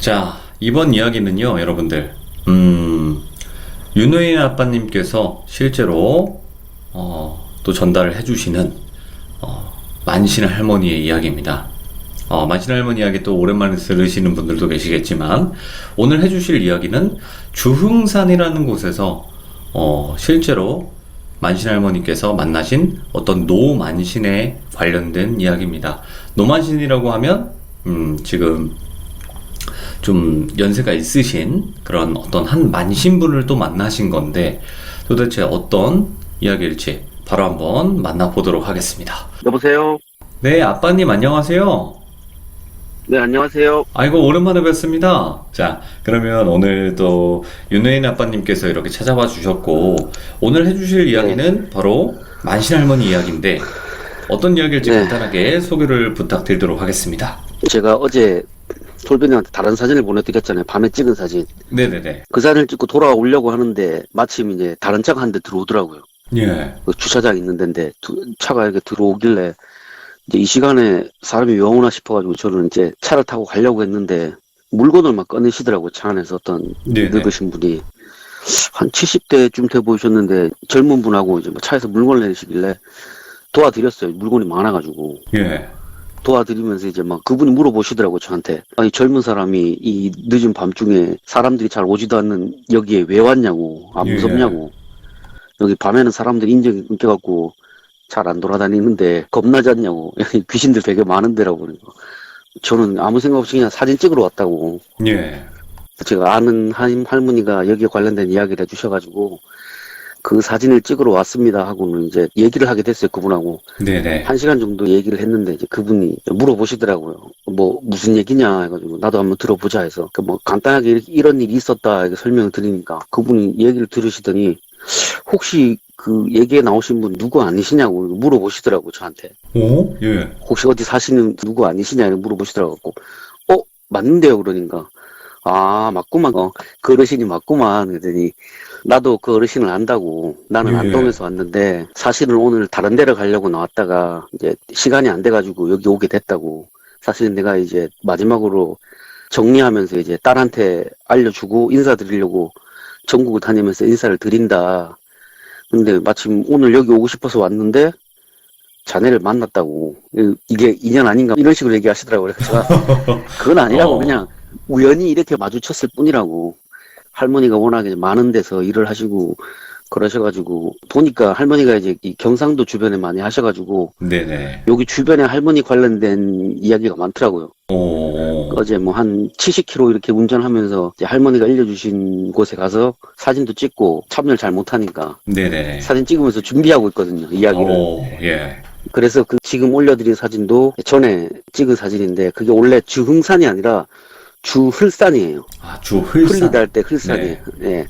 자, 이번 이야기는요, 여러분들, 윤호인 아빠님께서 실제로, 또 전달을 해주시는, 만신 할머니의 이야기입니다. 만신 할머니 이야기 또 오랜만에 들으시는 분들도 계시겠지만, 오늘 해주실 이야기는 주흥산이라는 곳에서, 실제로 만신 할머니께서 만나신 어떤 노만신에 관련된 이야기입니다. 노만신이라고 하면, 지금, 좀 연세가 있으신 그런 어떤 한 만신분을 또 만나신 건데 도대체 어떤 이야기일지 바로 한번 만나보도록 하겠습니다. 여보세요? 네, 아빠님 안녕하세요. 네, 안녕하세요. 아이고, 오랜만에 뵙습니다. 자, 그러면 오늘 또 윤혜인 아빠님께서 이렇게 찾아와 주셨고 오늘 해주실 이야기는 바로 만신 할머니 이야기인데 어떤 이야기일지 네. 간단하게 소개를 부탁드리도록 하겠습니다. 제가 어제 솔빈이한테 다른 사진을 보내드렸잖아요. 밤에 찍은 사진. 네네네. 그 사진을 찍고 돌아오려고 하는데 마침 이제 다른 차가 한 대 들어오더라고요. 예. 그 주차장 있는 데인데 차가 이렇게 들어오길래 이제 이 시간에 사람이 왜 오나 싶어가지고 저는 이제 차를 타고 가려고 했는데 물건을 막 꺼내시더라고요. 차 안에서 어떤 네네. 늙으신 분이 한 70대쯤 돼 보이셨는데 젊은 분하고 이제 뭐 차에서 물건을 내시길래 도와드렸어요. 물건이 많아가지고. 예. 도와드리면서 이제 막 그분이 물어보시더라고 저한테. 아니 젊은 사람이 이 늦은 밤중에 사람들이 잘 오지도 않는 여기에 왜 왔냐고. 안 예. 무섭냐고. 여기 밤에는 사람들이 인정이 끊겨갖고 잘 안 돌아다니는데 겁나지 않냐고. 여기 귀신들 되게 많은데라고 그러고. 저는 아무 생각 없이 그냥 사진 찍으러 왔다고. 예. 제가 아는 할머니가 여기에 관련된 이야기를 해주셔가지고 그 사진을 찍으러 왔습니다 하고는 이제 얘기를 하게 됐어요. 그분하고. 네네. 1시간 정도 얘기를 했는데 이제 그분이 물어보시더라고요. 뭐 무슨 얘기냐 해가지고 나도 한번 들어보자 해서 그 뭐 간단하게 이런 일이 있었다 이렇게 설명을 드리니까 그분이 얘기를 들으시더니 혹시 그 얘기에 나오신 분 누구 아니시냐고 물어보시더라고요. 저한테. 오? 예. 혹시 어디 사시는 누구 아니시냐 이렇게 물어보시더라고요. 맞는데요 그러니까. 아 맞구만. 그 어르신이 맞구만. 그러더니 나도 그 어르신을 안다고. 나는 예. 안동에서 왔는데 사실은 오늘 다른 데를 가려고 나왔다가 이제 시간이 안 돼가지고 여기 오게 됐다고. 사실은 내가 이제 마지막으로 정리하면서 이제 딸한테 알려주고 인사드리려고 전국을 다니면서 인사를 드린다. 근데 마침 오늘 여기 오고 싶어서 왔는데 자네를 만났다고. 이게 인연 아닌가 이런 식으로 얘기하시더라고요. 그래서 제가 그건 아니라고 그냥 우연히 이렇게 마주쳤을 뿐이라고. 할머니가 워낙에 많은 데서 일을 하시고 그러셔가지고 보니까 할머니가 이제 이 경상도 주변에 많이 하셔가지고 네네. 여기 주변에 할머니 관련된 이야기가 많더라고요. 오. 어제 뭐 한 70km 이렇게 운전하면서 이제 할머니가 알려주신 곳에 가서 사진도 찍고 참여를 잘 못하니까 네네. 사진 찍으면서 준비하고 있거든요. 이야기를. 오, 예. 그래서 그 지금 올려드린 사진도 전에 찍은 사진인데 그게 원래 주흥산이 아니라 주흘산이에요. 아, 주흘산. 흘리다 할 때 흘산이에요. 예.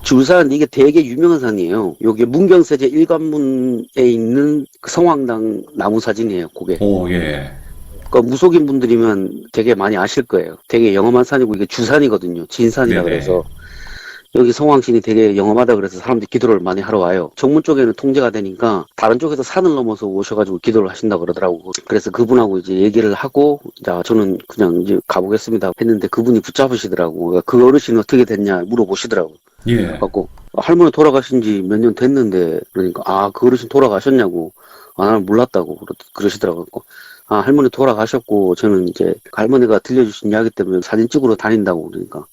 주산 이게 되게 유명한 산이에요. 요게 문경세제 일관문에 있는 그 성황당 나무 사진이에요. 그게. 오, 예. 그러니까 무속인 분들이면 되게 많이 아실 거예요. 되게 영험한 산이고 이게 주산이거든요. 진산이라 네네. 그래서 여기 성황신이 되게 영험하다 그래서 사람들이 기도를 많이 하러 와요. 정문 쪽에는 통제가 되니까 다른 쪽에서 산을 넘어서 오셔가지고 기도를 하신다 그러더라고. 그래서 그분하고 이제 얘기를 하고 자 저는 그냥 이제 가보겠습니다 했는데 그분이 붙잡으시더라고. 그러니까 그 어르신은 어떻게 됐냐 물어보시더라고. 예. 갖고 할머니 돌아가신 지 몇 년 됐는데 그러니까 아 그 어르신 돌아가셨냐고. 아 나는 몰랐다고 그러시더라고. 아 할머니 돌아가셨고 저는 이제 할머니가 들려주신 이야기 때문에 사진 찍으러 다닌다고 그러니까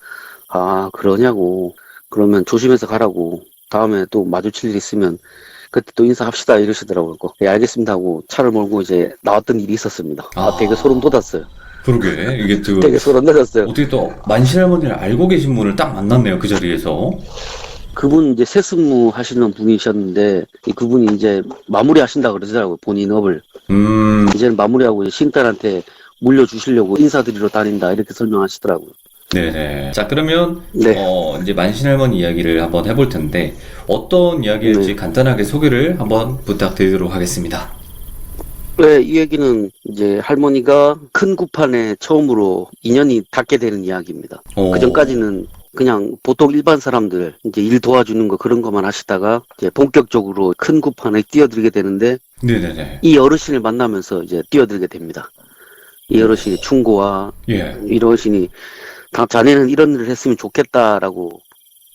아 그러냐고. 그러면 조심해서 가라고. 다음에 또 마주칠 일 있으면 그때 또 인사합시다 이러시더라고요. 예, 알겠습니다 하고 차를 몰고 이제 나왔던 일이 있었습니다. 되게 소름 돋았어요. 그러게. 이게 또 되게 소름 돋았어요. 어떻게 또 만신 할머니를 알고 계신 분을 딱 만났네요. 그 자리에서. 그분 이제 세습무 하시는 분이셨는데 그분이 이제 마무리 하신다 그러더라고요. 본인 업을. 이제는 마무리하고 이제 신딸한테 물려주시려고 인사드리러 다닌다 이렇게 설명하시더라고요. 네네. 자, 그러면 네. 이제 만신 할머니 이야기를 한번 해볼 텐데 어떤 이야기일지 네. 간단하게 소개를 한번 부탁드리도록 하겠습니다. 네, 이 얘기는 이제 할머니가 큰 구판에 처음으로 인연이 닿게 되는 이야기입니다. 오. 그 전까지는 그냥 보통 일반 사람들 이제 일 도와주는 거 그런 것만 하시다가 이제 본격적으로 큰 구판에 뛰어들게 되는데 네네네. 이 어르신을 만나면서 이제 뛰어들게 됩니다. 이 어르신이 충고와 예. 이 어르신이 자네는 이런 일을 했으면 좋겠다라고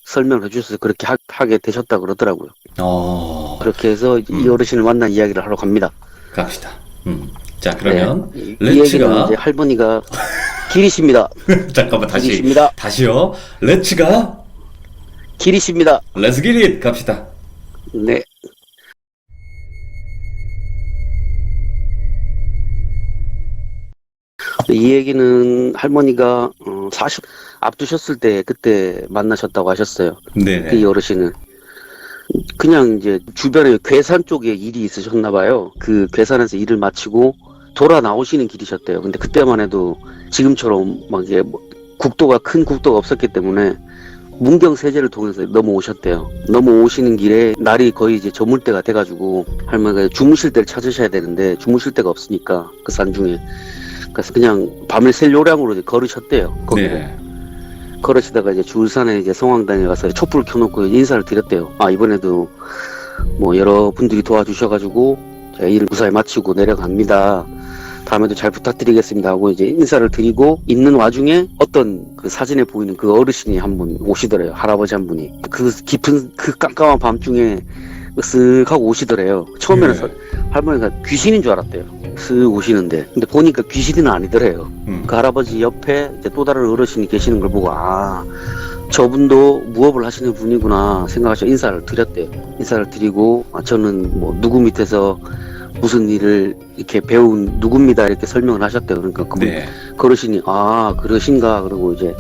설명을 해주셔서 그렇게 하게 되셨다 그러더라고요. 그렇게 해서 이 어르신을 만난 이야기를 하러 갑니다. 갑시다. 자, 그러면 이 렛츠가 얘기는 이제 할머니가 길이십니다. 잠깐만 길이십니다. 다시요. 렛츠가 길이십니다. 렛츠 기릿 갑시다. 네. 이 얘기는 할머니가 40 앞두셨을 때 그때 만나셨다고 하셨어요. 네네. 이 어르신은 그냥 이제 주변에 괴산 쪽에 일이 있으셨나 봐요. 그 괴산에서 일을 마치고 돌아 나오시는 길이셨대요. 근데 그때만 해도 지금처럼 막 이게 국도가 큰 국도가 없었기 때문에 문경세제를 통해서 넘어오셨대요. 넘어오시는 길에 날이 거의 이제 저물 때가 돼가지고 할머니가 주무실 때를 찾으셔야 되는데 주무실 데가 없으니까 그 산 중에 그래서 그냥 밤을 샐 요량으로 이제 걸으셨대요. 거기를. 네. 걸으시다가 이제 주울산에 이제 성황당에 가서 촛불을 켜놓고 인사를 드렸대요. 아, 이번에도 뭐 여러분들이 도와주셔가지고 제가 일을 무사히 마치고 내려갑니다. 다음에도 잘 부탁드리겠습니다 하고 이제 인사를 드리고 있는 와중에 어떤 그 사진에 보이는 그 어르신이 한 분 오시더래요. 할아버지 한 분이. 그 깊은 그 깜깜한 밤중에 쓱하고 오시더래요. 처음에는 네. 할머니가 귀신인 줄 알았대요. 쓱 오시는데. 근데 보니까 귀신은 아니더래요. 그 할아버지 옆에 이제 또 다른 어르신이 계시는 걸 보고, 아, 저분도 무업을 하시는 분이구나 생각하셔 인사를 드렸대요. 인사를 드리고, 아, 저는 뭐 누구 밑에서 무슨 일을 이렇게 배운 누굽니다 이렇게 설명을 하셨대요. 그러니까 그분, 네. 그 어르신이, 아, 그러신가. 그러고 이제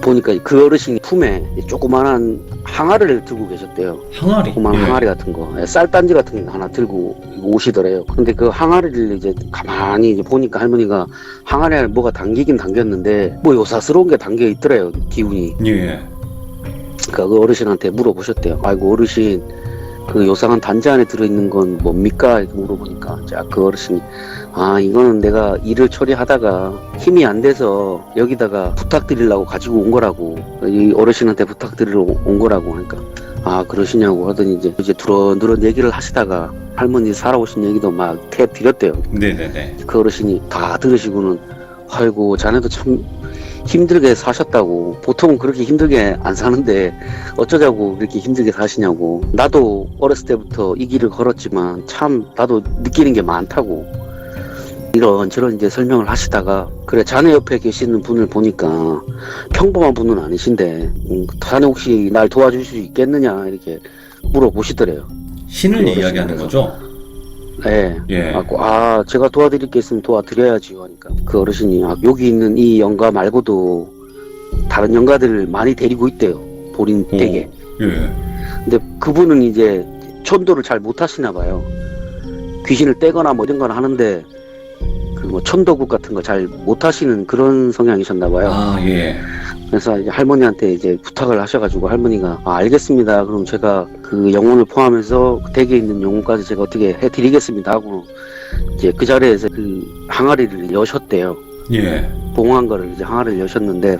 보니까 그 어르신이 품에 조그만한 항아리를 들고 계셨대요. 항아리. 조그만한 항아리 같은 거, 쌀단지 같은 거 하나 들고 오시더래요. 근데 그 항아리를 이제 가만히 이제 보니까 할머니가 항아리 안에 뭐가 담기긴 담겼는데 뭐 요사스러운 게 담겨 있더래요. 기운이. 예. 그러니까 그 어르신한테 물어보셨대요. 아이고 어르신, 그 요상한 단지 안에 들어있는 건 뭡니까? 이렇게 물어보니까 그 어르신이, 아, 이거는 내가 일을 처리하다가 힘이 안 돼서 여기다가 부탁드리려고 가지고 온 거라고, 이 어르신한테 부탁드리러 온 거라고 하니까, 아, 그러시냐고 하더니 이제 두런두런 얘기를 하시다가 할머니 살아오신 얘기도 막 드렸대요. 네네네. 그 어르신이 다 들으시고는, 아이고 자네도 참 힘들게 사셨다고. 보통은 그렇게 힘들게 안 사는데 어쩌자고 그렇게 힘들게 사시냐고. 나도 어렸을 때부터 이 길을 걸었지만 참 나도 느끼는 게 많다고. 이런저런 이제 설명을 하시다가, 그래 자네 옆에 계시는 분을 보니까 평범한 분은 아니신데 자네 혹시 날 도와줄 수 있겠느냐 이렇게 물어보시더래요. 신을 그 이야기하는 거죠? 네. 예. 아, 제가 도와드릴 게 있으면 도와드려야지요 하니까 그 어르신이, 아, 여기 있는 이 영가 말고도 다른 영가들을 많이 데리고 있대요. 보린 댁에. 예. 근데 그분은 이제 천도를 잘 못하시나 봐요. 귀신을 떼거나 뭐 이런 건 하는데 그 뭐 천도국 같은 거 잘 못하시는 그런 성향이셨나 봐요. 아, 예. 그래서 이제 할머니한테 이제 부탁을 하셔가지고 할머니가, 아, 알겠습니다. 그럼 제가 그 영혼을 포함해서 그 댁에 있는 영혼까지 제가 어떻게 해드리겠습니다 하고 이제 그 자리에서 그 항아리를 여셨대요. 예. 봉한 거를 이제 항아리를 여셨는데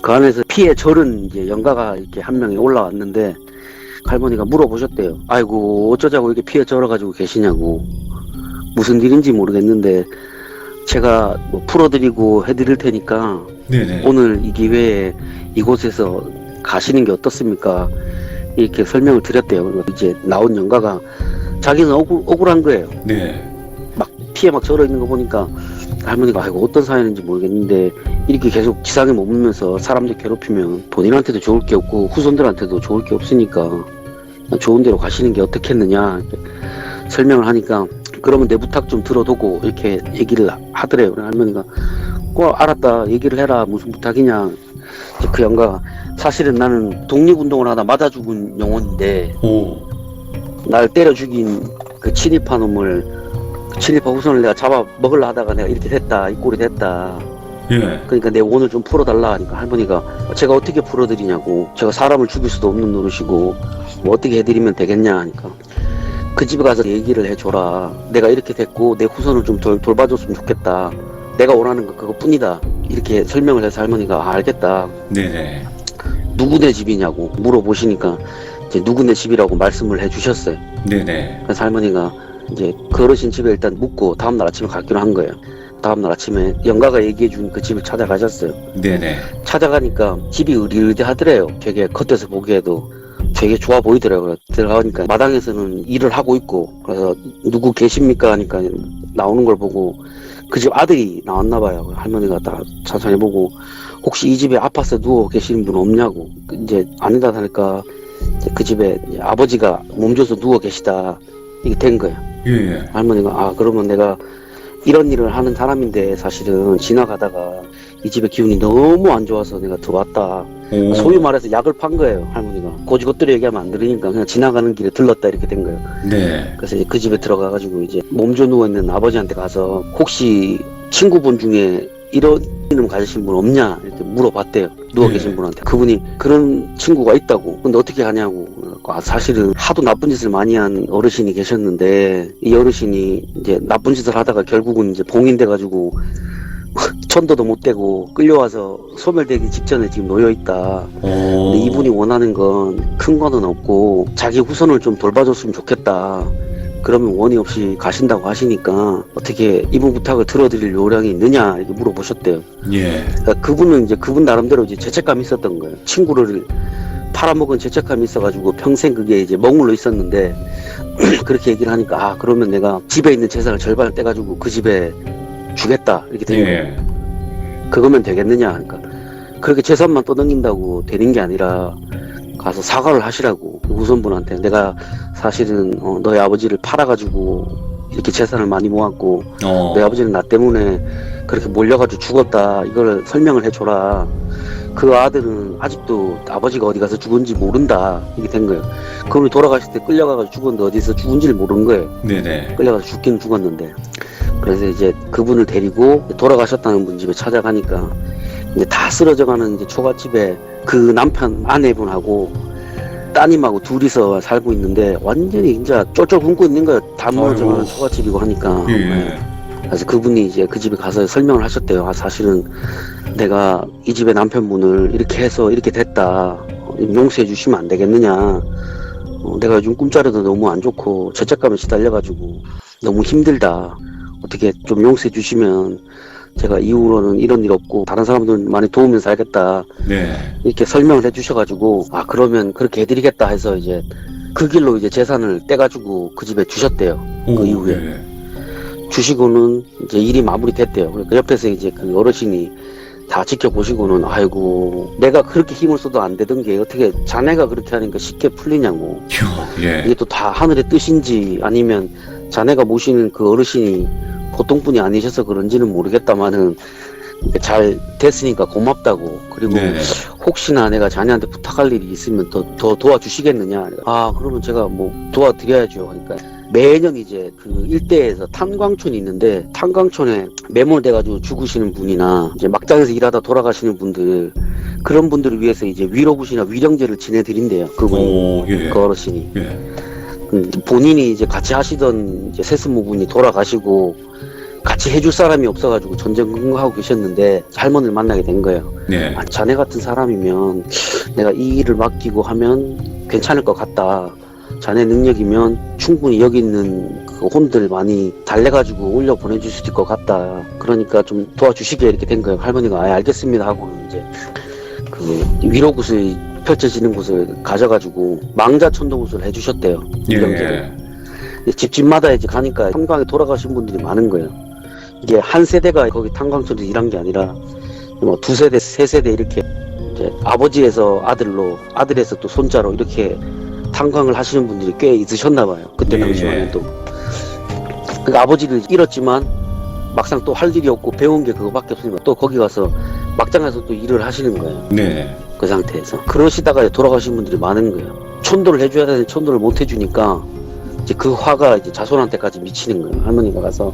그 안에서 피에 절은 이제 영가가 이렇게 한 명이 올라왔는데 할머니가 물어보셨대요. 아이고 어쩌자고 이렇게 피에 절어가지고 계시냐고. 무슨 일인지 모르겠는데 제가 뭐 풀어드리고 해드릴 테니까 네네. 오늘 이 기회에 이곳에서 가시는 게 어떻습니까? 이렇게 설명을 드렸대요. 그리고 이제 나온 영가가 자기는 억울한 거예요. 네. 막 피에 막 절어 있는 거 보니까 할머니가, 아이고 어떤 사연인지 모르겠는데 이렇게 계속 지상에 머물면서 사람들 괴롭히면 본인한테도 좋을 게 없고 후손들한테도 좋을 게 없으니까 좋은 데로 가시는 게 어떻겠느냐 이렇게 설명을 하니까, 그러면 내 부탁 좀 들어두고 이렇게 얘기를 하더래요. 할머니가, 알았다, 얘기를 해라, 무슨 부탁이냐. 그 영가가, 사실은 나는 독립운동을 하다 맞아 죽은 영혼인데 날 때려 죽인 그 친일파 놈을, 그 친일파 후손을 내가 잡아 먹으려 하다가 내가 이렇게 됐다, 이 꼴이 됐다. 예. 그러니까 내 원을 좀 풀어달라 하니까 할머니가, 제가 어떻게 풀어드리냐고. 제가 사람을 죽일 수도 없는 노릇이고 뭐 어떻게 해드리면 되겠냐 하니까, 그 집에 가서 얘기를 해줘라. 내가 이렇게 됐고 내 후손을 좀 돌봐줬으면 좋겠다. 내가 원하는 건 그것뿐이다. 이렇게 설명을 해서 할머니가, 아, 알겠다. 네네. 누구네 집이냐고 물어보시니까 이제 누구네 집이라고 말씀을 해주셨어요. 네네. 그래서 할머니가 이제 그 어르신 집에 일단 묵고 다음날 아침에 가기로 한 거예요. 다음날 아침에 영가가 얘기해준 그 집을 찾아가셨어요. 네네. 찾아가니까 집이 으리으리하더래요. 되게 겉에서 보기에도 되게 좋아 보이더라고요. 들어가니까 마당에서는 일을 하고 있고, 그래서 누구 계십니까 하니까 나오는 걸 보고 그 집 아들이 나왔나 봐요. 할머니가 다 천천히 보고 혹시 이 집에 아파서 누워 계시는 분 없냐고. 이제 아니다 하니까 그 집에 아버지가 몸져서 누워 계시다 이게 된 거예요. 예. 할머니가 아 그러면 내가 이런 일을 하는 사람인데 사실은 지나가다가 이 집의 기운이 너무 안 좋아서 내가 들어왔다. 오. 소위 말해서 약을 판 거예요. 할머니가 고지것대로 얘기하면 안 들으니까 그냥 지나가는 길에 들렀다 이렇게 된 거예요. 네. 그래서 이제 그 집에 들어가가지고 이제 몸져 누워있는 아버지한테 가서 혹시 친구분 중에 이런 이름 가지신 분 없냐 이렇게 물어봤대요. 누워 네. 계신 분한테. 그분이 그런 친구가 있다고. 근데 어떻게 하냐고. 아, 사실은 하도 나쁜 짓을 많이 한 어르신이 계셨는데 이 어르신이 이제 나쁜 짓을 하다가 결국은 이제 봉인돼가지고 천도도 못 대고 끌려와서 소멸되기 직전에 지금 놓여있다. 근데 이분이 원하는 건 큰 거는 없고 자기 후손을 좀 돌봐줬으면 좋겠다. 그러면 원의 없이 가신다고 하시니까 어떻게 이분 부탁을 들어드릴 요량이 있느냐 이렇게 물어보셨대요. 예. 그러니까 그분은 이제 그분 나름대로 이제 죄책감이 있었던 거예요. 친구를 팔아먹은 죄책감이 있어가지고 평생 그게 이제 머물러 있었는데 그렇게 얘기를 하니까 아 그러면 내가 집에 있는 재산을 절반을 떼가지고 그 집에 주겠다 이렇게 된 거예요. 예. 그거면 되겠느냐 그러니까 그렇게 재산만 떠넘긴다고 되는 게 아니라 가서 사과를 하시라고 우선분한테 내가 사실은 너희 아버지를 팔아가지고 이렇게 재산을 많이 모았고 너희 아버지는 나 때문에 그렇게 몰려가지고 죽었다 이걸 설명을 해줘라. 그 아들은 아직도 아버지가 어디 가서 죽은지 모른다 이게 된 거예요. 그분이 돌아가실 때 끌려가서 죽었는데 어디서 죽은지를 모르는 거예요. 네네. 끌려가서 죽기는 죽었는데 그래서 이제 그분을 데리고 돌아가셨다는 분 집에 찾아가니까 이제 다 쓰러져가는 이제 초가집에 그 남편 아내분하고 따님하고 둘이서 살고 있는데 완전히 진짜 쫄쫄 굶고 있는 거예요. 다 무너져가는 아이고. 초가집이고 하니까. 예. 그래서 그분이 이제 그 집에 가서 설명을 하셨대요. 아, 사실은 내가 이 집의 남편분을 이렇게 해서 이렇게 됐다. 용서해 주시면 안 되겠느냐. 내가 요즘 꿈자리도 너무 안 좋고 죄책감에 시달려가지고 너무 힘들다. 어떻게 좀 용서해 주시면 제가 이후로는 이런 일 없고 다른 사람들 많이 도우면서 살겠다. 네. 이렇게 설명을 해주셔가지고 아 그러면 그렇게 해드리겠다 해서 이제 그 길로 이제 재산을 떼가지고 그 집에 주셨대요. 그 이후에. 예. 주시고는 이제 일이 마무리됐대요. 그러니까 옆에서 이제 그 어르신이 다 지켜보시고는 아이고 내가 그렇게 힘을 써도 안 되던 게 어떻게 자네가 그렇게 하니까 쉽게 풀리냐고. 예. 이게 또 다 하늘의 뜻인지 아니면 자네가 모시는 그 어르신이 보통 분이 아니셔서 그런지는 모르겠다마는 잘 됐으니까 고맙다고. 그리고 네네. 혹시나 내가 자네한테 부탁할 일이 있으면 더 도와주시겠느냐. 아 그러면 제가 뭐 도와드려야죠. 그러니까 매년 이제 그 일대에서 탄광촌이 있는데 탄광촌에 매몰돼가지고 죽으시는 분이나 이제 막장에서 일하다 돌아가시는 분들 그런 분들을 위해서 이제 위로굿이나 위령제를 지내드린대요. 그분이. 예. 그 어르신이. 예. 본인이 이제 같이 하시던 이제 세습모분이 돌아가시고 같이 해줄 사람이 없어가지고 전쟁 근무하고 계셨는데 할머니를 만나게 된 거예요. 네. 아, 자네 같은 사람이면 내가 이 일을 맡기고 하면 괜찮을 것 같다. 자네 능력이면 충분히 여기 있는 그 혼들 많이 달래가지고 올려 보내줄 수 있을 것 같다. 그러니까 좀 도와주시게 이렇게 된 거예요. 할머니가 아 알겠습니다 하고 이제 그 위로굿을 펼쳐지는 곳을 가져가지고 망자천도굿을 해주셨대요. 위령제를. 집집마다 이제 가니까 탄광에 돌아가신 분들이 많은 거예요. 이게 한 세대가 거기 탄광촌에서 일한 게 아니라 뭐 두 세대, 세 세대 이렇게 이제 아버지에서 아들로, 아들에서 또 손자로 이렇게 탄광을 하시는 분들이 꽤 있으셨나 봐요. 그때 당시에는 또. 그러니까 아버지를 잃었지만 막상 또 할 일이 없고 배운 게 그거밖에 없으니까 또 거기 가서 막장에서 또 일을 하시는 거예요. 네. 그 상태에서. 그러시다가 돌아가신 분들이 많은 거예요. 천도를 해줘야 되는데 천도를 못 해주니까 이제 그 화가 이제 자손한테까지 미치는 거예요. 할머니가 가서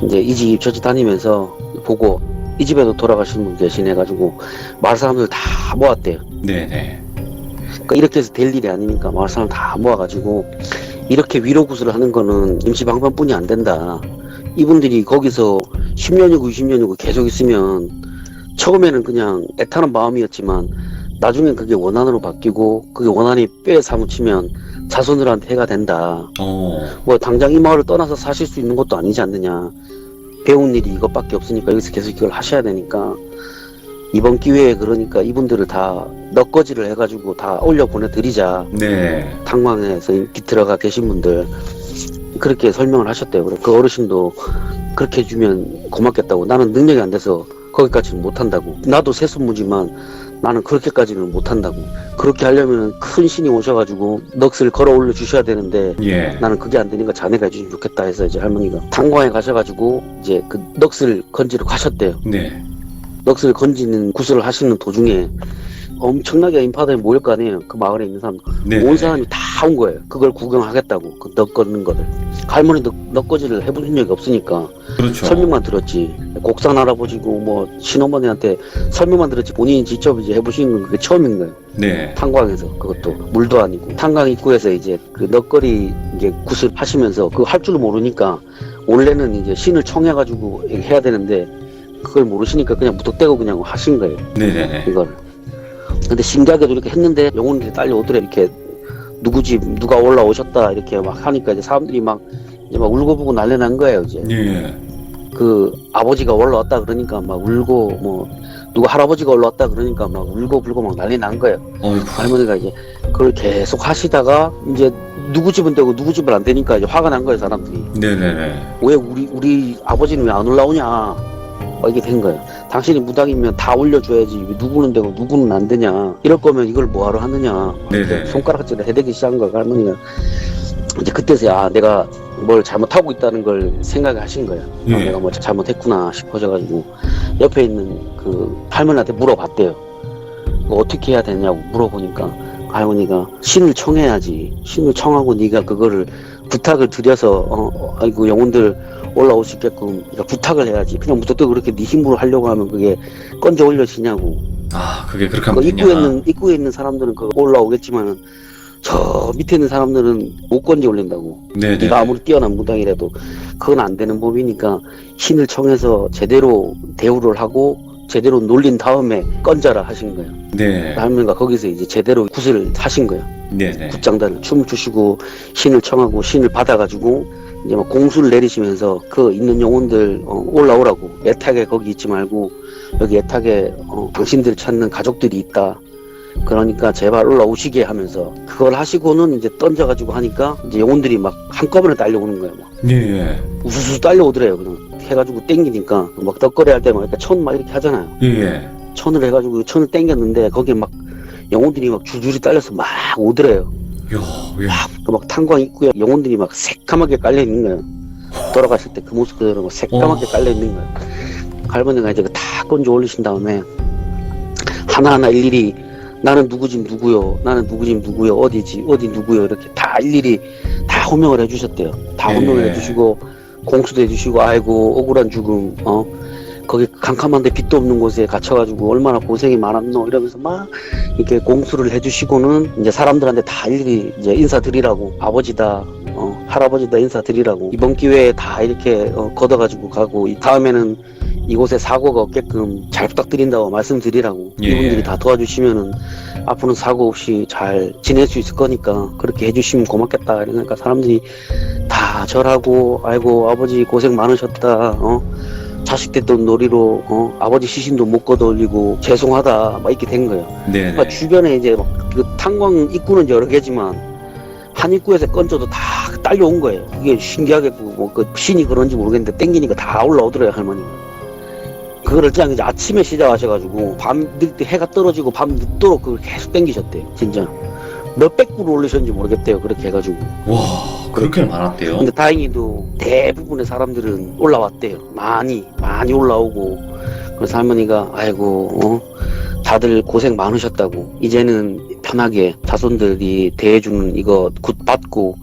이제 이 집 저 집 다니면서 보고 이 집에도 돌아가신 분 계시네가지고 마을 사람들 다 모았대요. 네네. 그러니까 이렇게 해서 될 일이 아니니까 마을 사람 다 모아가지고 이렇게 위로굿을 하는 거는 임시방편뿐이 안 된다. 이분들이 거기서 10년이고 20년이고 계속 있으면 처음에는 그냥 애타는 마음이었지만 나중엔 그게 원한으로 바뀌고 그게 원한이 뼈에 사무치면 자손들한테 해가 된다. 뭐 당장 이 마을을 떠나서 사실 수 있는 것도 아니지 않느냐. 배운 일이 이것밖에 없으니까 여기서 계속 이걸 하셔야 되니까 이번 기회에 그러니까 이분들을 다 넉거지를 해가지고 다 올려 보내드리자. 네. 탄광에서 인기 들어가 계신 분들 그렇게 설명을 하셨대요. 그 어르신도 그렇게 해주면 고맙겠다고. 나는 능력이 안 돼서 거기까지는 못한다고. 나도 세순무지만 나는 그렇게까지는 못한다고. 그렇게 하려면 큰 신이 오셔가지고 넋을 걸어 올려 주셔야 되는데 예. 나는 그게 안 되니까 자네가 해주시면 좋겠다 해서 이제 할머니가 탄광에 가셔가지고 이제 그 넋을 건지러 가셨대요. 네. 넋을 건지는 구슬을 하시는 도중에 엄청나게 인파들이 모일 거 아니에요. 그 마을에 있는 사람. 네. 온 사람이 다 온 거예요. 그걸 구경하겠다고. 그 넋 걷는 거를. 할머니도 넋거지를 해본 적이 없으니까 그렇죠. 설명만 들었지. 곡산 할아버지고 뭐 신어머니한테 설명만 들었지 본인이 직접 이제 해보시는 건 그게 처음인 거예요. 네. 탄광에서 그것도 물도 아니고 탄광 입구에서 이제 그 넋거리 이제 구슬 하시면서 그거 할 줄 모르니까 원래는 이제 신을 청해가지고 해야 되는데 그걸 모르시니까 그냥 무턱대고 그냥 하신 거예요. 네네네. 이걸. 근데 신기하게도 이렇게 했는데 영혼들이 딸려오더래. 이렇게 누구 집 누가 올라오셨다 이렇게 막 하니까 이제 사람들이 막 이제 막 울고불고 난리 난 거예요. 이제 예. 그 아버지가 올라왔다 그러니까 막 울고 뭐 누가 할아버지가 올라왔다 그러니까 막 울고불고 막 난리 난 거예요. 어이구. 할머니가 이제 그걸 계속 하시다가 이제 누구 집은 되고 누구 집은 안 되니까 이제 화가 난 거예요. 사람들이. 네네네. 왜 우리 아버지는 왜 안 올라오냐 이게 된 거예요. 당신이 무당이면 다 올려줘야지 왜 누구는 되고 누구는 안 되냐. 이럴 거면 이걸 뭐하러 하느냐. 네네. 손가락질을 해대기 시작한 거예요. 할머니가. 이제 그때서야 내가 뭘 잘못하고 있다는 걸 생각하신 거예요. 예. 내가 뭐 잘못했구나 싶어져가지고 옆에 있는 그 할머니한테 물어봤대요. 어떻게 해야 되냐고 물어보니까 할머니가 신을 청해야지. 신을 청하고 네가 그거를 부탁을 드려서 아이고 영혼들 올라올 수 있게끔 네가 부탁을 해야지. 그냥 무턱대고 그렇게 네 힘으로 하려고 하면 그게 건져 올려지냐고. 아, 그게 그렇게 그 하면 되냐. 입구에 있는 사람들은 그 올라오겠지만 저 밑에 있는 사람들은 못 건져 올린다고. 네네. 네가 아무리 뛰어난 무당이라도 그건 안 되는 법이니까 신을 청해서 제대로 대우를 하고 제대로 놀린 다음에 건져라 하신 거예요. 네. 할머니가 거기서 이제 제대로 굿을 하신 거예요. 네네. 굿장단을 춤을 추시고 신을 청하고 신을 받아가지고 이제 막 공수를 내리시면서 그 있는 영혼들 올라오라고. 애타게 거기 있지 말고 여기 애타게 당신들 찾는 가족들이 있다. 그러니까 제발 올라오시게 하면서 그걸 하시고는 이제 던져가지고 하니까 이제 영혼들이 막 한꺼번에 딸려오는 거예요. 막 예. 우수수 딸려오더래요. 그냥 해가지고 땡기니까 막 떡거리 할 때 막 천 막 이렇게 하잖아요. 예. 천을 해가지고 천을 땡겼는데 거기에 막 영혼들이 막 줄줄이 딸려서 막 오더래요. 야, 예. 막 탄광 입구에 영혼들이 막 새까맣게 깔려 있는 거예요. 돌아가실 때 그 모습 그대로 막 새까맣게 깔려 있는 거예요. 할머니가 이제 다 건져 올리신 다음에 하나하나 일일이 나는 누구 집 누구요, 나는 누구 집 누구요, 어디지 어디 누구요 이렇게 다 일일이 다 호명을 해주셨대요. 다 호명을 예. 해주시고 공수도 해주시고 아이고 억울한 죽음 거기 캄캄한데 빛도 없는 곳에 갇혀가지고 얼마나 고생이 많았노 이러면서 막 이렇게 공수를 해주시고는 이제 사람들한테 다 일일이 이제 인사드리라고. 아버지다 할아버지다 인사드리라고. 이번 기회에 다 이렇게 걷어가지고 가고 다음에는 이곳에 사고가 없게끔 잘 부탁드린다고 말씀드리라고. 예. 이분들이 다 도와주시면은 앞으로는 사고 없이 잘 지낼 수 있을 거니까 그렇게 해주시면 고맙겠다. 그러니까 사람들이 다 절하고 아이고 아버지 고생 많으셨다. 자식 됐던 놀이로 아버지 시신도 못 걷어올리고 죄송하다 막 이렇게 된 거예요. 네네. 그러니까 주변에 이제 막 그 탄광 입구는 여러 개지만 한 입구에서 건져도 다 딸려온 거예요. 그게 신기하게 뭐 그 신이 그런지 모르겠는데 땡기니까 다 올라오더래요 할머니가. 그거를 그냥 이제 아침에 시작하셔가지고 밤 늦게 해가 떨어지고 밤 늦도록 그걸 계속 땡기셨대요. 진짜 몇백 그루 올리셨는지 모르겠대요. 그렇게 해가지고. 와, 그렇게 많았대요. 근데 다행히도 대부분의 사람들은 올라왔대요. 많이 올라오고. 그래서 할머니가 아이고 다들 고생 많으셨다고. 이제는 편하게 자손들이 대해주는 이거 굿 받고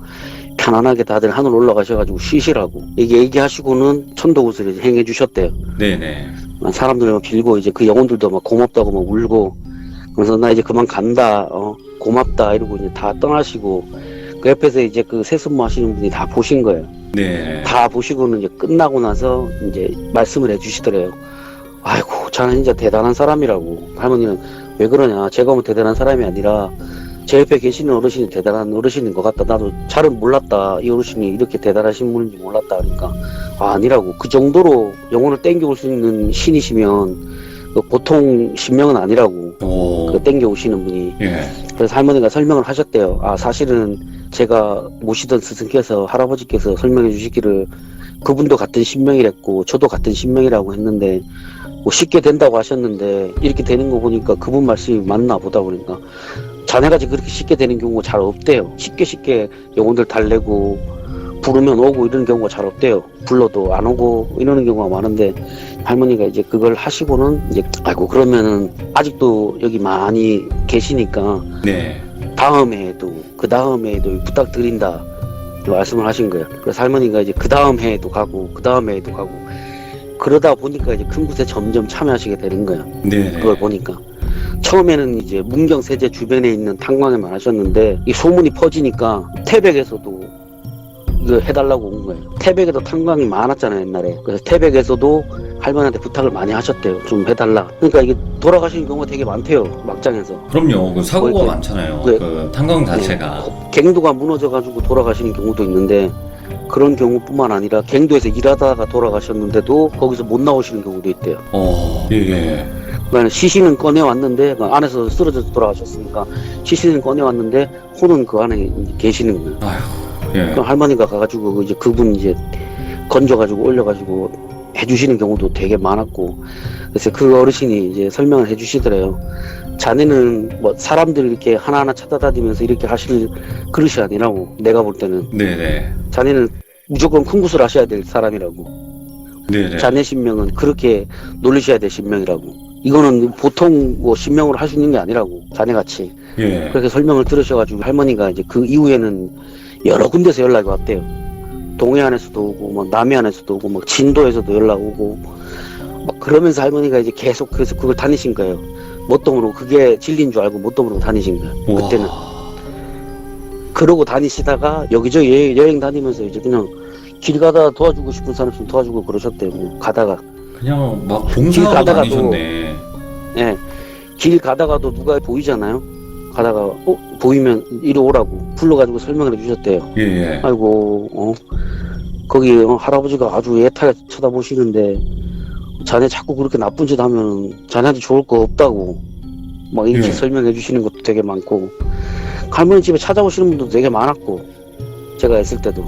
편안하게 다들 하늘 올라가셔가지고 쉬시라고 얘기하시고는 천도굿을 행해 주셨대요. 네네. 사람들 막 빌고 이제 그 영혼들도 막 고맙다고 막 울고. 그래서 나 이제 그만 간다. 고맙다 이러고 이제 다 떠나시고 그 옆에서 이제 그 세습무 하시는 분이 다 보신 거예요. 네. 다 보시고는 이제 끝나고 나서 이제 말씀을 해주시더래요. 아이고, 저는 진짜 대단한 사람이라고. 할머니는 왜 그러냐. 제가 뭐 대단한 사람이 아니라 제 옆에 계시는 어르신이 대단한 어르신인 것 같다. 나도 잘은 몰랐다. 이 어르신이 이렇게 대단하신 분인지 몰랐다. 그러니까 아니라고. 그 정도로 영혼을 땡겨올 수 있는 신이시면 보통 신명은 아니라고. 오. 땡겨오시는 분이. 예. 그래서 할머니가 설명을 하셨대요. 아, 사실은 제가 모시던 스승께서, 할아버지께서 설명해 주시기를 그분도 같은 신명이랬고 저도 같은 신명이라고 했는데 뭐 쉽게 된다고 하셨는데 이렇게 되는 거 보니까 그분 말씀이 맞나 보다. 보니까 자네같이 그렇게 쉽게 되는 경우가 잘 없대요. 쉽게 영혼들 달래고 부르면 오고 이런 경우가 잘 없대요. 불러도 안 오고 이러는 경우가 많은데 할머니가 이제 그걸 하시고는 이제 아이고 그러면은 아직도 여기 많이 계시니까 네. 다음 해에도 그 다음 해에도 부탁드린다 말씀을 하신 거예요. 그래서 할머니가 이제 그 다음 해에도 가고 그 다음 해에도 가고 그러다 보니까 이제 큰 곳에 점점 참여하시게 되는 거예요. 네. 그걸 보니까 처음에는 이제 문경세제 주변에 있는 탄광에만 하셨는데 이 소문이 퍼지니까 태백에서도 이거 해달라고 온 거예요. 태백에도 탄광이 많았잖아요 옛날에. 그래서 태백에서도 할머니한테 부탁을 많이 하셨대요. 좀 해달라. 그러니까 이게 돌아가시는 경우가 되게 많대요 막장에서. 그럼요. 그 사고가 뭐 이렇게- 많잖아요. 네. 그 탄광 자체가. 갱도가 무너져가지고 돌아가시는 경우도 있는데 그런 경우뿐만 아니라 갱도에서 일하다가 돌아가셨는데도 거기서 못 나오시는 경우도 있대요. 예. 그러니까 시신은 꺼내왔는데 그 안에서 쓰러져서 돌아가셨으니까 시신은 꺼내왔는데 혼은 그 안에 계시는 거예요. 아휴. 예. 그럼 할머니가 가가지고 이제 그분 이제 건져가지고 올려가지고 해주시는 경우도 되게 많았고 그래서 그 어르신이 이제 설명을 해주시더래요. 자네는 뭐 사람들 이렇게 하나하나 찾아다니면서 이렇게 하실 그릇이 아니라고 내가 볼 때는 네네. 자네는 무조건 큰 굿을 하셔야 될 사람이라고. 네네. 자네 신명은 그렇게 놀리셔야 될 신명이라고. 이거는 보통 뭐 신명으로 할 수 있는 게 아니라고. 자네같이. 예. 그렇게 설명을 들으셔가지고 할머니가 이제 그 이후에는 여러 군데서 연락이 왔대요. 동해안에서도 오고, 뭐 남해안에서도 오고, 막 진도에서도 연락 오고, 막 그러면서 할머니가 이제 계속 그래서 그걸 다니신 거예요. 못동으로 그게 진리인 줄 알고 못동으로 다니신 거예요. 그때는. 우와. 그러고 다니시다가 여기저기 여행 다니면서 이제 그냥 길 가다 도와주고 싶은 사람 있으면 도와주고 그러셨대요. 그냥 가다가. 그냥 막 길 봉사하고 가다가도- 다니셨네. 예. 길 가다가도 누가 보이잖아요. 가다가 보이면 이리 오라고 불러가지고 설명을 해주셨대요. 예. 아이고 거기 할아버지가 아주 애타게 쳐다보시는데 자네 자꾸 그렇게 나쁜 짓 하면 자네한테 좋을 거 없다고 막 이렇게 예. 설명해 주시는 것도 되게 많고 할머니 집에 찾아오시는 분도 되게 많았고 제가 있을 때도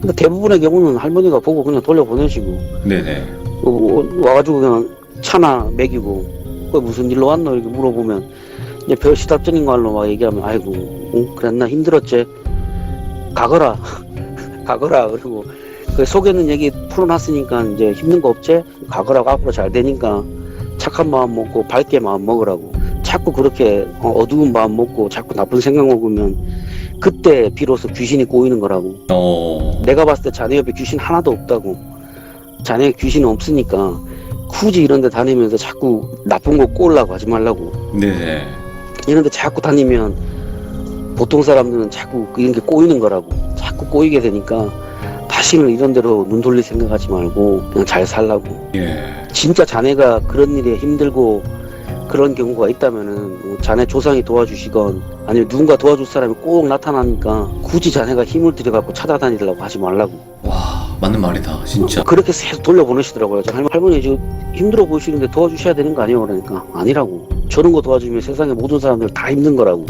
근데 대부분의 경우는 할머니가 보고 그냥 돌려보내시고 네네. 와가지고 그냥 차나 먹이고 그 무슨 일로 왔노 이렇게 물어보면 이제 별 시답적인 걸로 막 얘기하면 아이고 그랬나 힘들었지 가거라 가거라 그리고 그 속에는 얘기 풀어놨으니까 이제 힘든 거 없지 가거라고 앞으로 잘 되니까 착한 마음 먹고 밝게 마음 먹으라고 자꾸 그렇게 어두운 마음 먹고 자꾸 나쁜 생각 먹으면 그때 비로소 귀신이 꼬이는 거라고. 내가 봤을 때 자네 옆에 귀신 하나도 없다고. 자네 귀신이 없으니까 굳이 이런 데 다니면서 자꾸 나쁜 거 꼬으려고 하지 말라고. 네네. 이런 데 자꾸 다니면 보통 사람들은 자꾸 이런 게 꼬이는 거라고. 자꾸 꼬이게 되니까 다시는 이런 데로 눈 돌릴 생각하지 말고 그냥 잘 살라고. 예. 진짜 자네가 그런 일에 힘들고 그런 경우가 있다면은 자네 조상이 도와주시건 아니면 누군가 도와줄 사람이 꼭 나타나니까 굳이 자네가 힘을 들여갖고 찾아다니려고 하지 말라고. 와, 맞는 말이다, 진짜. 그렇게 계속 돌려보내시더라고요. 할머니 지금 힘들어 보이시는데 도와주셔야 되는 거 아니에요? 그러니까 아니라고. 저런 거 도와주면 세상의 모든 사람들 다 힘든 거라고.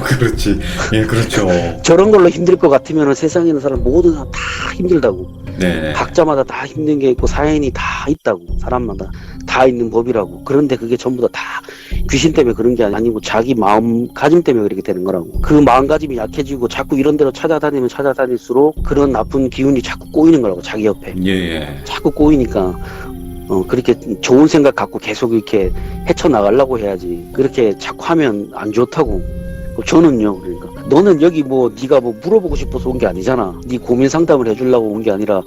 그렇지. 예, 그렇죠. 저런 걸로 힘들 것 같으면 세상에 있는 사람 모든 사람 다 힘들다고. 네네. 각자마다 다 힘든 게 있고 사연이 다 있다고. 사람마다 다 있는 법이라고. 그런데 그게 전부 다 귀신 때문에 그런 게 아니고 자기 마음가짐 때문에 그렇게 되는 거라고. 그 마음가짐이 약해지고 자꾸 이런 데로 찾아다니면 찾아다닐수록 그런 나쁜 기운이 자꾸 꼬이는 거라고. 자기 옆에 예. 자꾸 꼬이니까 그렇게 좋은 생각 갖고 계속 이렇게 헤쳐나가려고 해야지. 그렇게 자꾸 하면 안 좋다고. 저는요. 그러니까 너는 여기 뭐 네가 뭐 물어보고 싶어서 온 게 아니잖아. 네 고민 상담을 해주려고 온 게 아니라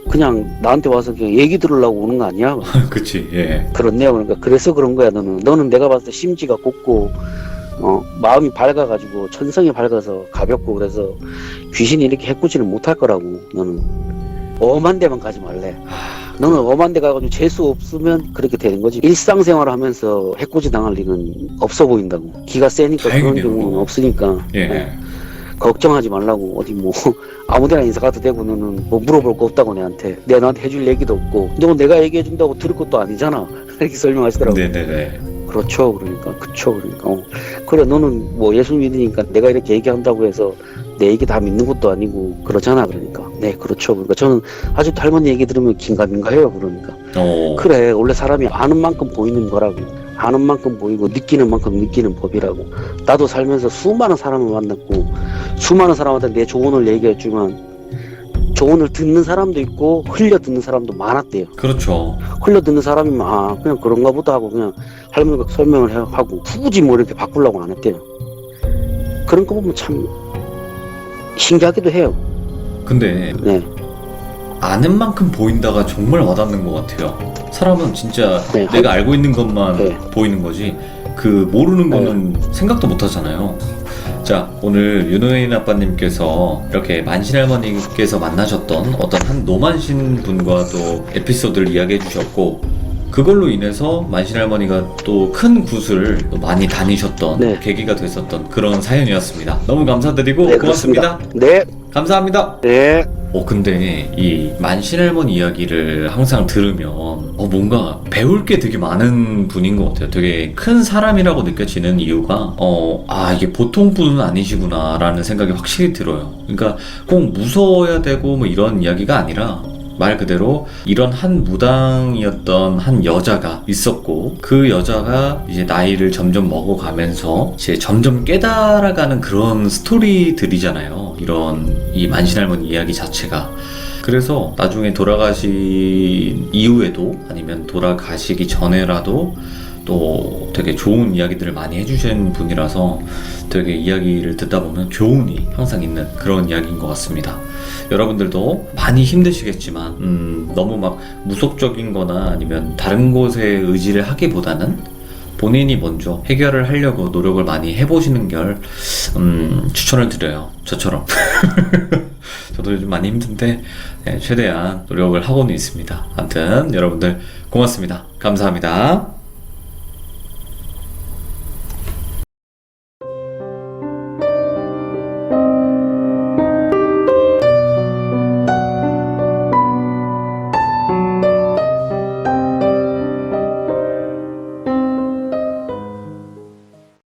그냥 나한테 와서 그냥 얘기 들으려고 오는 거 아니야? 그치. 예. 그렇네요. 그러니까 그래서 그런 거야. 너는 내가 봤을 때 심지가 곱고 마음이 밝아가지고 천성이 밝아서 가볍고 그래서 귀신이 이렇게 해꾸지를 못할 거라고. 너는 엄한 데만 가지 말래. 너는 엄한 데 가가지고 재수 없으면 그렇게 되는 거지. 일상생활을 하면서 해코지 당할 일은 없어 보인다고. 기가 세니까 그런 다행이네요. 경우는 없으니까. 예. 걱정하지 말라고. 어디 뭐 아무데나 인사 가도 되고 너는 뭐 물어볼 거 없다고 내한테. 내가 너한테 해줄 얘기도 없고. 너 내가 얘기해준다고 들을 것도 아니잖아. 이렇게 설명하시더라고. 네네네. 그렇죠. 그러니까 그쵸. 그러니까 그래 너는 뭐 예수 믿으니까 내가 이렇게 얘기한다고 해서 내 얘기 다 믿는 것도 아니고 그러잖아. 그러니까 네 그렇죠. 그러니까 저는 아직도 할머니 얘기 들으면 긴가민가해요. 그러니까 그래 원래 사람이 아는 만큼 보이는 거라고. 아는 만큼 보이고 느끼는 만큼 느끼는 법이라고. 나도 살면서 수많은 사람을 만났고 수많은 사람한테 내 조언을 얘기했지만 조언을 듣는 사람도 있고 흘려 듣는 사람도 많았대요. 그렇죠. 흘려 듣는 사람이면 아 그냥 그런가 보다 하고 그냥 할머니가 설명을 하고 굳이 뭐 이렇게 바꾸려고 안 했대요. 그런 거 보면 참 신기하기도 해요. 근데 네. 아는 만큼 보인다가 정말 와닿는 것 같아요. 사람은 진짜 네. 내가 알고 있는 것만 네. 보이는 거지 그 모르는 거는 생각도 못 하잖아요. 자, 오늘 윤호인 아빠님께서 이렇게 만신할머니께서 만나셨던 어떤 한 노만신 분과 또 에피소드를 이야기해 주셨고 그걸로 인해서 만신할머니가 또 큰 굿을 또 많이 다니셨던 네. 계기가 됐었던 그런 사연이었습니다. 너무 감사드리고 네, 고맙습니다. 네. 감사합니다. 네. 근데 이 만신할머니 이야기를 항상 들으면 뭔가 배울 게 되게 많은 분인 것 같아요. 되게 큰 사람이라고 느껴지는 이유가 이게 보통 분은 아니시구나 라는 생각이 확실히 들어요. 그러니까 꼭 무서워야 되고 뭐 이런 이야기가 아니라 말 그대로 이런 한 무당이었던 한 여자가 있었고 그 여자가 이제 나이를 점점 먹어가면서 이제 점점 깨달아가는 그런 스토리들이잖아요. 이런 이 만신할머니 이야기 자체가. 그래서 나중에 돌아가신 이후에도 아니면 돌아가시기 전에라도 또 되게 좋은 이야기들을 많이 해주신 분이라서 되게 이야기를 듣다 보면 교훈이 항상 있는 그런 이야기인 것 같습니다. 여러분들도 많이 힘드시겠지만 너무 막 무속적인 거나 아니면 다른 곳에 의지를 하기보다는 본인이 먼저 해결을 하려고 노력을 많이 해보시는 걸 추천을 드려요. 저처럼. 저도 요즘 많이 힘든데 최대한 노력을 하고는 있습니다. 아무튼 여러분들 고맙습니다. 감사합니다.